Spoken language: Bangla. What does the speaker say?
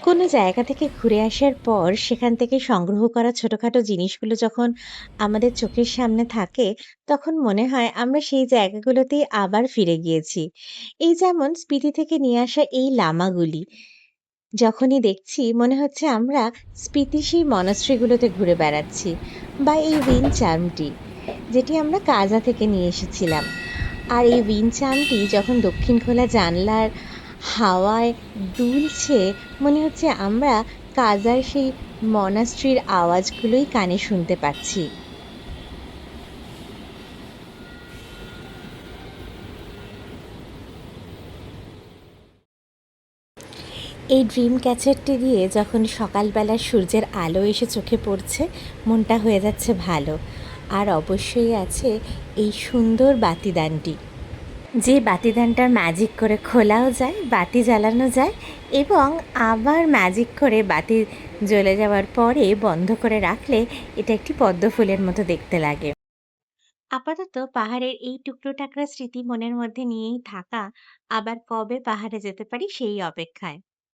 কোনো জায়গা থেকে ঘুরে আসার পর সেখান থেকে সংগ্রহ করা ছোটখাটো জিনিসগুলো যখন আমাদের চোখের সামনে থাকে, তখন মনে হয় আমরা সেই জায়গাগুলোতেই আবার ফিরে গিয়েছি। এই যেমন স্পিতি থেকে নিয়ে আসা এই লামাগুলি যখনই দেখছি মনে হচ্ছে আমরা স্পিতি সেই মনাস্ট্রিগুলোতে ঘুরে বেড়াচ্ছি। বা এই উইন্ড চার্মটি, যেটি আমরা কাজা থেকে নিয়ে এসেছিলাম। আর এই উইন্ড চার্মটি যখন দক্ষিণ খোলা জানলার হাওয়ায় দুলছে, মনে হচ্ছে আমরা কাজার সেই মনাস্ট্রির আওয়াজগুলোই কানে শুনতে পাচ্ছি। এই ড্রিম ক্যাচারটি দিয়ে যখন সকালবেলা সূর্যের আলো এসে চোখে পড়ছে, মনটা হয়ে যাচ্ছে ভালো। আর অবশ্যই আছে এই সুন্দর বাতিদানটি, যে বাতিদানটার ম্যাজিক করে খোলাও যায়, বাতি জ্বালানো যায় এবং আবার ম্যাজিক করে বাতি জ্বলে যাওয়ার পরে বন্ধ করে রাখলে এটা একটি পদ্ম ফুলের মতো দেখতে লাগে। আপাতত পাহাড়ের এই টুকরো টাকরা স্মৃতি মনের মধ্যে নিয়েই থাকা, আবার কবে পাহাড়ে যেতে পারি সেই অপেক্ষায়।